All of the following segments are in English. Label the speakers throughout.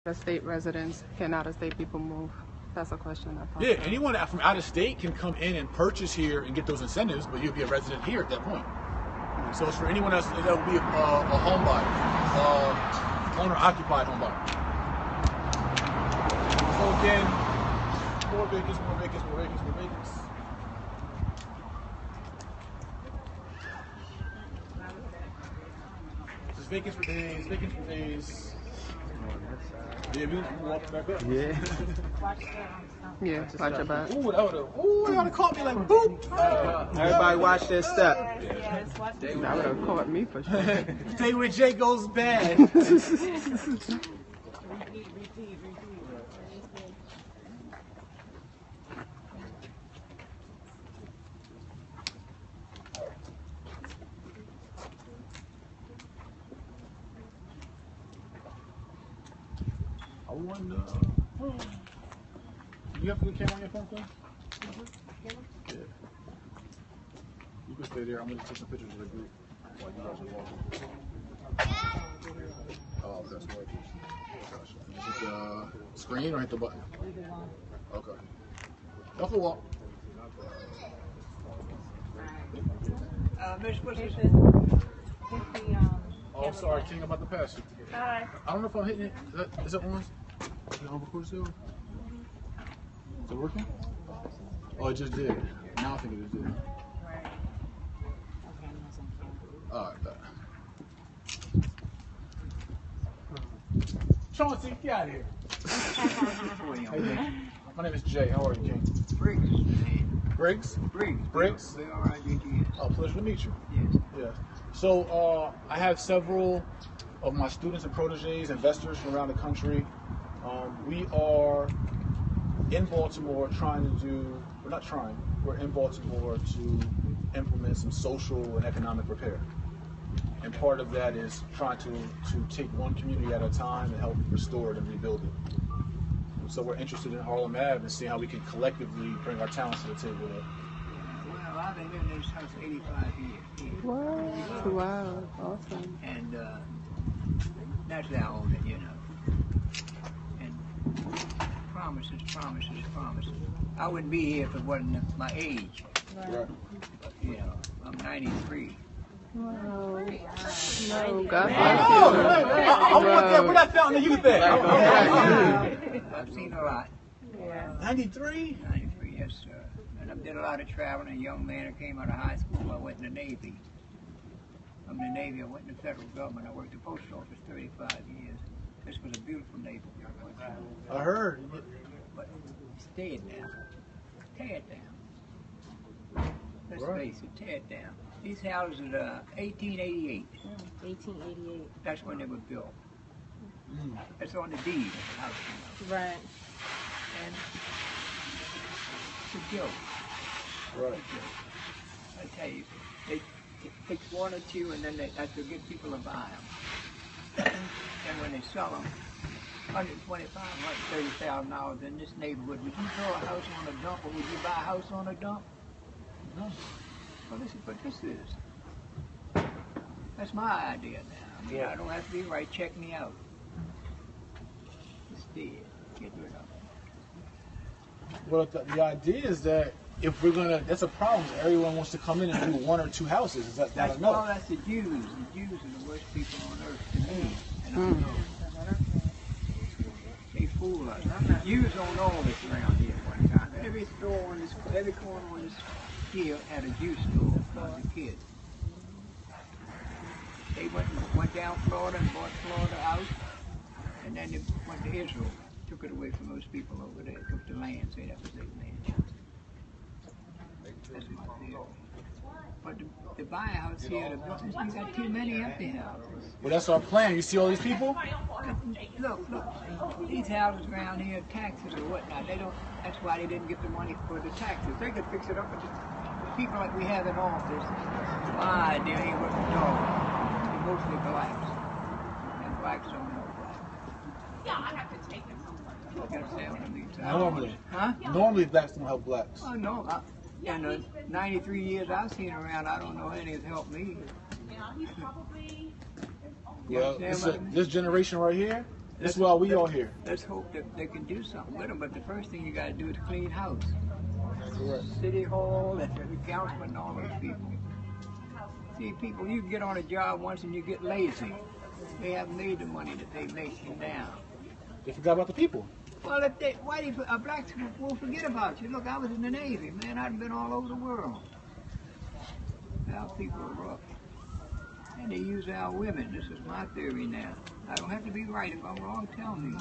Speaker 1: The state residents, can out-of-state people move? That's a question I thought.
Speaker 2: Yeah, anyone from out of state can come in and purchase here and get those incentives, but you'll be a resident here at that point. So it's for anyone else that will be a home buyer, owner-occupied home buyer. So again, more vacants, more vacants, more vacants, more vacants. Just vacants for days, vacants for days. Yeah, we walk back up.
Speaker 3: Yeah.
Speaker 1: Yeah, watch your back.
Speaker 2: Ooh, that would have caught me like boop.
Speaker 3: Everybody watch their step.
Speaker 1: That would have caught me for sure.
Speaker 2: Stay where Jay goes bad. I wonder. You have to get camera on your phone, please? Yeah. You can stay there. I'm going to take some pictures of the group while you guys are walking. Oh, that's right. Hit the screen or hit the button? Okay. Off the wall.
Speaker 4: Miss, what's this?
Speaker 2: Oh, sorry, King, I'm about to pass you.
Speaker 4: Hi.
Speaker 2: I don't know if I'm hitting it. Is that on? Is it on record still? Is it working? Oh, it just did. Now I think it just did.
Speaker 4: Right. Okay,
Speaker 2: Alright, that. Chauncey, get out of here. How you doing? My name is Jay. How are you, King?
Speaker 4: Briggs.
Speaker 2: Briggs? Briggs?
Speaker 4: B-R-I-G-G-S.
Speaker 2: Oh, pleasure to meet you.
Speaker 4: Yes.
Speaker 2: Yeah. So I have several of my students and proteges, investors from around the country. We are in Baltimore we're in Baltimore to implement some social and economic repair. And part of that is trying to take one community at a time and help restore it and rebuild it. So we're interested in Harlem Ave and seeing how we can collectively bring our talents to the table there.
Speaker 4: Well, I've been in this house 85 years.
Speaker 1: What? Wow, awesome.
Speaker 4: And that's how I own it, you know. And promises, promises, promises. I wouldn't be here if it wasn't my age.
Speaker 2: Right.
Speaker 4: But, you know, I'm 93.
Speaker 1: Wow. No, God bless you.
Speaker 2: I want that. Where that fountain of youth at?
Speaker 4: I've seen a lot.
Speaker 2: 93?
Speaker 4: 93, yes, sir. And I did a lot of traveling. A young man who came out of high school, I went in the Navy. From the Navy, I went in the federal government. I worked at the post office 35 years. This was a beautiful neighborhood.
Speaker 2: I heard.
Speaker 4: But it's dead now. Tear it down. Let's face it, tear it down. These houses are 1888.
Speaker 5: 1888.
Speaker 4: That's when they were built. That's on the deed of the house.
Speaker 5: Right.
Speaker 4: And it's a joke.
Speaker 2: Right.
Speaker 4: I tell you, they take one or two and then that's to get people to buy them. And when they sell them, $125,000, $130,000 in this neighborhood, would you throw a house on a dump or would you buy a house on a dump? No. Well, this is what this is. That's my idea now. I mean, I don't have to be right. Check me out. It's dead. Get rid of it.
Speaker 2: Well, the idea is that if we're gonna, that's a problem. Everyone wants to come in and do one or two houses. Is that
Speaker 4: That's
Speaker 2: enough?
Speaker 4: well, that's the Jews. The Jews are the worst people on earth to me. And I know. They fool us. The Jews owned all this around here at one time. Every store on this, every corner on this here had a Jew store when I was a kid. They went down Florida and bought Florida out, and then they went to Israel, took it away from those people over there, took the land, say that was their land. That's my theory. But to buy a house here, the business, you got too many empty houses.
Speaker 2: Well, that's our plan. You see all these people?
Speaker 4: Look, these houses around here, taxes or whatnot, they don't, that's why they didn't get the money for the taxes. They could fix it up, but just people like we have in office, my idea ain't what the dog. They're mostly blacks. And blacks don't know black.
Speaker 5: Yeah, I have to take them somewhere.
Speaker 4: You understand what I mean? So
Speaker 2: Normally.
Speaker 4: Huh?
Speaker 2: Normally blacks don't help blacks.
Speaker 4: Oh, no. In the 93 years I've seen around, I don't know any has helped me.
Speaker 5: Yeah, he's probably
Speaker 2: Well, this generation right here, That's why we all here.
Speaker 4: Let's hope that they can do something with them. But the first thing you got to do is clean house.
Speaker 2: Correct.
Speaker 4: City Hall and the councilman and all those people. See, people, you get on a job once and you get lazy. They haven't made the money that they making now.
Speaker 2: They forgot about the people.
Speaker 4: Well, if they, blacks will forget about you. Look, I was in the Navy, man. I'd been all over the world. Our people are rough. And they use our women. This is my theory now. I don't have to be right. If I'm wrong, tell me.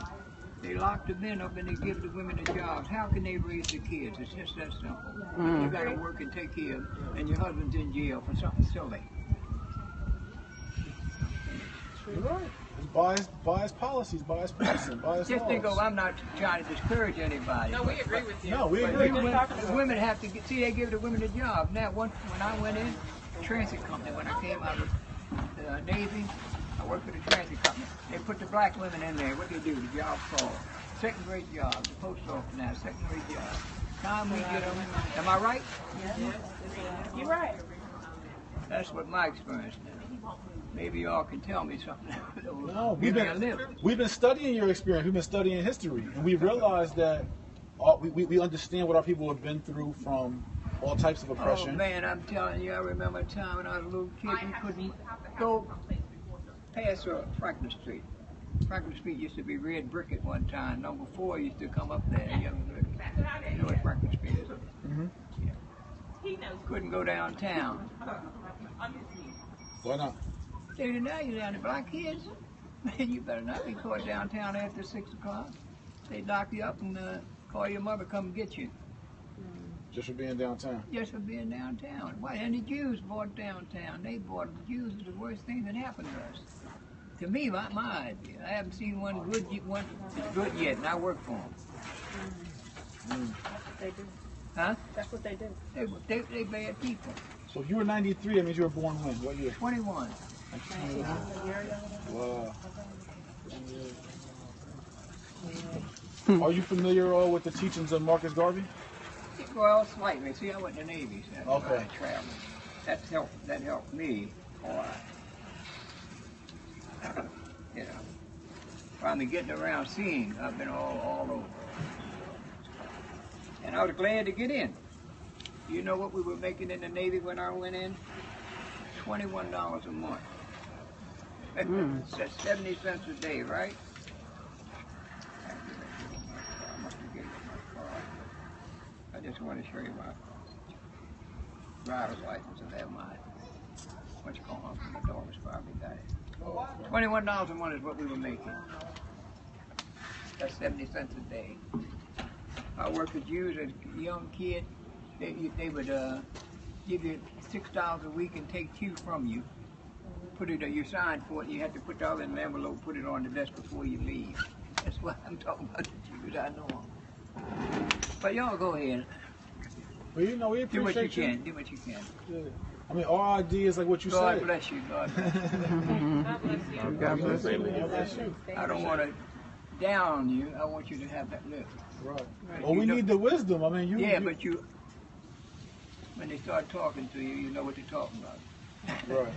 Speaker 4: They lock the men up and they give the women the jobs. How can they raise the kids? It's just that simple. You got to work and take care of them, and your husband's in jail for something silly.
Speaker 2: You're right. It's bias policies, bias policing, bias
Speaker 4: Just
Speaker 2: laws.
Speaker 4: think of, I'm not trying to discourage anybody.
Speaker 5: No, we agree with you.
Speaker 2: No, we
Speaker 4: But
Speaker 2: agree.
Speaker 4: the women have to get, see, they give the women a job. Now, when I went in, transit company, when I came out of the Navy, I worked for the transit company. They put the black women in there. What they do, the job called. Second grade job, the post office now, second grade job. Time we get them, am I right?
Speaker 5: You're right.
Speaker 4: That's what my experience is. Maybe y'all can tell me something.
Speaker 2: No,
Speaker 4: Give me a lift.
Speaker 2: we've been studying your experience. We've been studying history, and we realized that we understand what our people have been through from all types of
Speaker 4: Oh
Speaker 2: oppression.
Speaker 4: man, I'm telling you, I remember a time when I was a little kid, we couldn't go past Franklin Street. Franklin Street used to be red brick at one time. Number 4 used to come up there. You know what Franklin Street is?
Speaker 2: Mm-hmm.
Speaker 4: Couldn't go downtown.
Speaker 2: Why not?
Speaker 4: Say now you're down the black kids. Man, you better not be caught downtown after 6 o'clock. They lock you up and call your mother come get you.
Speaker 2: Just for being downtown.
Speaker 4: Just for being downtown. Why? And the Jews bought downtown. They bought the Jews is the worst thing that happened to us. To me, my idea. I haven't seen one good yet, and I work for them.
Speaker 5: They do.
Speaker 4: Huh?
Speaker 5: That's what they do.
Speaker 4: They bad people.
Speaker 2: So if you were 93, that means you were born when? What year?
Speaker 4: 21.
Speaker 2: Wow. Are you familiar with the teachings of Marcus Garvey?
Speaker 4: Well, slightly. See, I went in the Navy, so
Speaker 2: Okay.
Speaker 4: I traveled. That helped me a lot. You know, finally getting around seeing. I've been all over. And I was glad to get in. You know what we were making in the Navy when I went in? $21 a month. That's 70 cents a day, right? I must have given you my card. I just want to show you my driver's license and have my, what you call it, my daughter's probably got it. $21 a month is what we were making. That's 70 cents a day. I worked with Jews as a young kid. They would give you $6 a week and take $2 from you. Put it, you signed for it, you had to put it all in an envelope, put it on the desk before you leave. That's what I'm talking about, the Jews, I know them. But y'all go ahead.
Speaker 2: Well, you know, we
Speaker 4: Do what you
Speaker 2: appreciate
Speaker 4: can, do what you can.
Speaker 2: Yeah. I mean, our idea is like what you
Speaker 4: God
Speaker 2: said.
Speaker 4: bless you, God bless you.
Speaker 1: God bless you.
Speaker 2: God bless you.
Speaker 4: I don't want to down you, I want you to have that lift.
Speaker 2: Right.
Speaker 4: Right.
Speaker 2: Well, we
Speaker 4: You know-
Speaker 2: need the wisdom. I mean,
Speaker 4: But you, when they start talking to you, you know what they're talking about.
Speaker 2: Right.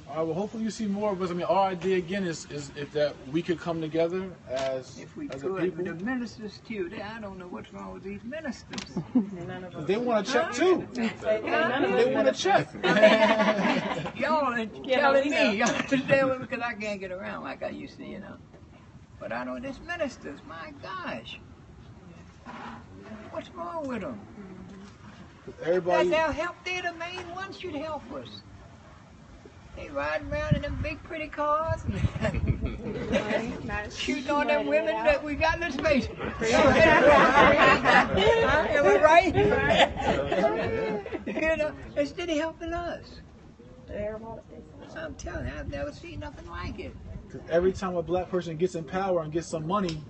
Speaker 2: All right. Well, hopefully you see more of us. I mean, our idea again is if that we could come together as
Speaker 4: If we
Speaker 2: as
Speaker 4: could,
Speaker 2: a
Speaker 4: but
Speaker 2: people.
Speaker 4: the ministers too, I don't know what's wrong with these ministers.
Speaker 5: None of us.
Speaker 2: They want to check too.
Speaker 5: None of us.
Speaker 2: They want to check.
Speaker 4: Y'all are telling me, y'all understand me because I can't get around like I used to, you know. But I know these ministers, my gosh. What's wrong with them?
Speaker 2: Everybody.
Speaker 4: They'll help, they're the main ones should help us. They riding around in them big pretty cars and shooting on them women that we got in the space. Am I right? You know, instead of helping us. I'm telling you, I've never seen nothing like it.
Speaker 2: Every time a black person gets in power and gets some money,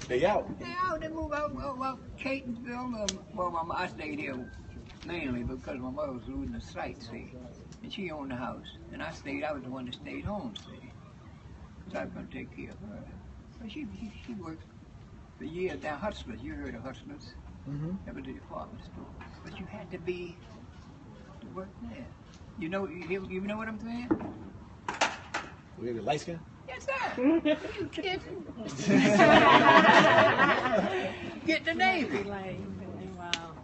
Speaker 2: they out.
Speaker 4: They out, they move out, well, Catonsville, I stayed here mainly because my mother was losing the sight, see. And she owned the house. And I was the one that stayed home, see. So I was going to take care of her. But she worked for years down Hustlers. You heard of Hustlers?
Speaker 2: Mm-hmm.
Speaker 4: That was the department store. But you had to work there. You know what I'm saying?
Speaker 2: We have a light skin.
Speaker 4: Yes, sir. You kidding? Get the Navy.
Speaker 5: Wow.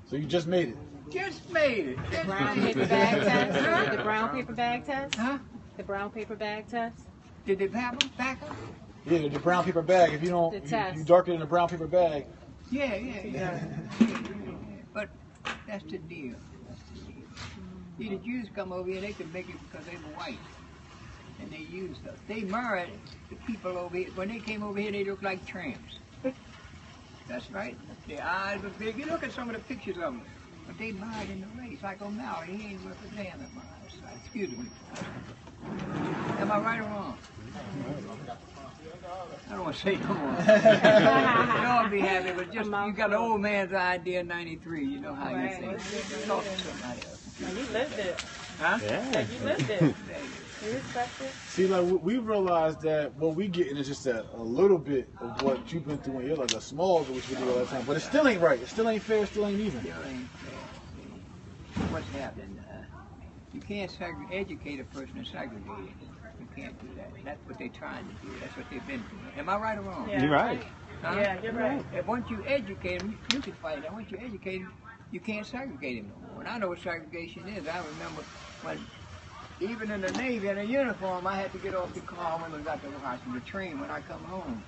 Speaker 2: So you just made it.
Speaker 4: Just made it. Just
Speaker 5: Brown
Speaker 4: made
Speaker 5: paper
Speaker 4: it.
Speaker 5: bag test?
Speaker 4: Huh?
Speaker 5: The brown paper bag test?
Speaker 4: Huh?
Speaker 5: The brown paper bag test?
Speaker 4: Did they have them back up?
Speaker 2: Yeah, the brown paper bag. If you don't,
Speaker 5: The test.
Speaker 2: you darken in a brown paper bag.
Speaker 4: Yeah. But that's the deal. That's the deal. See, the Jews come over here, they could make it because they were white. And they used us. They married the people over here. When they came over here, they looked like tramps. That's right. Their eyes were big. You look at some of the pictures of them. But they married in the race. Like O'Malley, he ain't worth a damn at my side. Excuse me. Am I right or wrong? I don't want to say no more. Y'all be happy, but just you got an old man's idea in '93. You know how you think. Talk to somebody else.
Speaker 5: Now, you lived it.
Speaker 4: Huh?
Speaker 5: You lived it. You respect it.
Speaker 2: See, like we realized that what we getting is just a little bit of what you've been through in your life, a small of what you do all the time. But it still ain't right. It still ain't fair. It still ain't even.
Speaker 4: Still ain't fair. What's happening? You can't educate a person and segregate him. You can't do that. That's what they're trying to do. That's what they've been doing. Am I right or wrong?
Speaker 5: Yeah.
Speaker 3: You're right.
Speaker 4: Huh?
Speaker 5: Yeah, you're right.
Speaker 4: And once you educate them, you can fight it. Once you educate them, you can't segregate them no more. And I know what segregation is. I remember when, even in the Navy, in a uniform, I had to get off the car when I got to the train when I come home.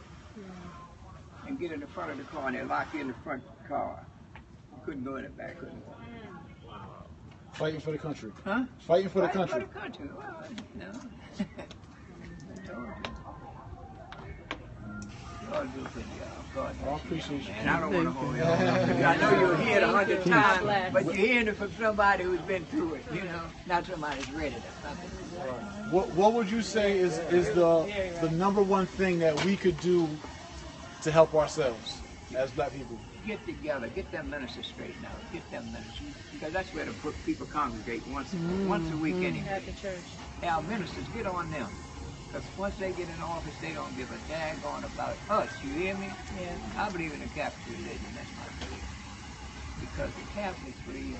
Speaker 4: And get in the front of the car, and they lock you in the front car. You couldn't go in the back, couldn't go.
Speaker 2: Fighting for the country.
Speaker 4: Huh?
Speaker 2: Fighting for the
Speaker 4: Fighting
Speaker 2: country.
Speaker 4: For the country. Well, no. I told you. God do a good job. God
Speaker 2: I appreciate you.
Speaker 4: And I don't want to hold you on. I know you'll hear it 100 times, but you're hearing it from somebody who's been through it, you know, not somebody who's read it or something.
Speaker 2: What would you say is the number one thing that we could do to help ourselves as black people?
Speaker 4: Get together, get them ministers straightened out, get them ministers, because that's where the people congregate once a week anyway.
Speaker 5: At the church.
Speaker 4: Our ministers, get on them. Because once they get in office, they don't give a daggone about us. You hear me?
Speaker 5: Yeah.
Speaker 4: I believe in the Catholic religion. That's my belief. Because the Catholics believe in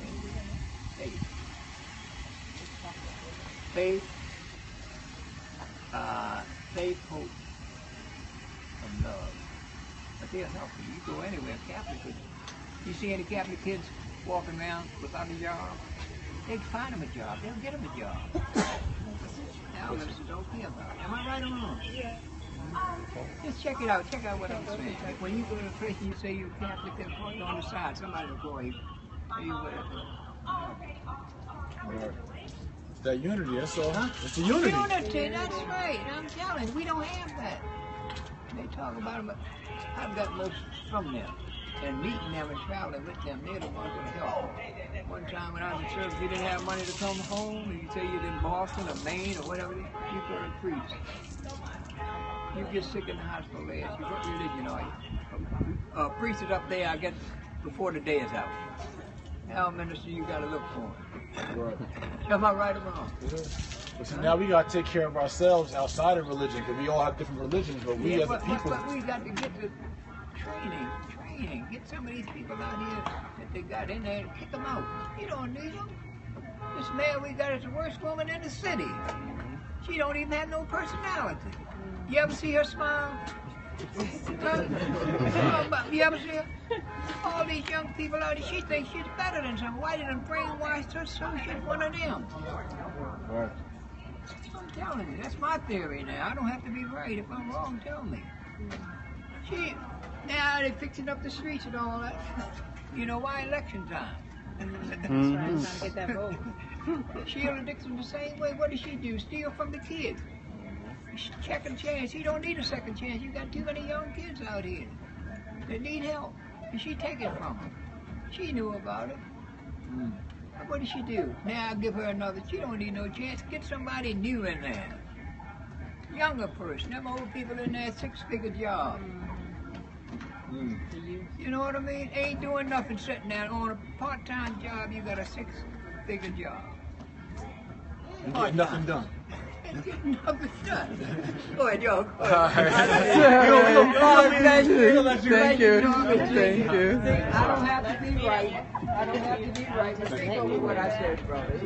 Speaker 4: faith. Faith, hope, and love. But they'll help you. You go anywhere, Catholic. You see any Catholic kids walking around without a job? They find them a job. They'll get them a job. Now ministers don't care about it. Am I right or wrong? Yeah. Just check it out. Check out what I'm saying. Like when you go to a place and you say you're Catholic, they'll call you on the side. Somebody will call you. Tell you what.
Speaker 2: It's that unity, that's all.
Speaker 4: Huh?
Speaker 2: It's the unity.
Speaker 4: Unity, that's right. I'm telling you, we don't have that. They talk about them, but I've got most from them. And meeting them and traveling with them, they're the ones that help. One time when I was in church, you didn't have money to come home, and you say you're in Boston or Maine or whatever, you go and preach. You get sick in the hospital, they ask you, what religion are you? Preachers up there, I get before the day is out. Now, minister, you got to look for them.
Speaker 2: Right.
Speaker 4: Am I right or wrong?
Speaker 2: But see, now we got to take care of ourselves outside of religion, because we all have different religions, but we as a people...
Speaker 4: But we got to get the training. Get some of these people out here that they got in there and kick them out. You don't need them. This man we got is the worst woman in the city. She don't even have no personality. You ever see her smile? You ever see her? All these young people out here, she thinks she's better than some. Why didn't brainwash her so she's one of them?
Speaker 2: Right.
Speaker 4: I'm telling you, that's my theory now. I don't have to be right. If I'm wrong, tell me. Now they're fixing up the streets and all that. You know why? Election time.
Speaker 5: That's right, trying to get that vote.
Speaker 4: Sheila Dixon the same way. What does she do? Steal from the kids. Second chance. She don't need a second chance. You got too many young kids out here that need help. And she take it from them. She knew about it. What does she do? Now I'll give her another. She don't need no chance. Get somebody new in there. Younger person. Them old people in there, 6-figure job. You know what I mean? Ain't doing nothing sitting there on a part-time job. You got a 6-figure job.
Speaker 2: And get nothing done.
Speaker 4: And get nothing done. Go ahead, y'all.
Speaker 3: Thank you.
Speaker 4: I don't have to be right. I don't have to be right. But think over what I said, brother.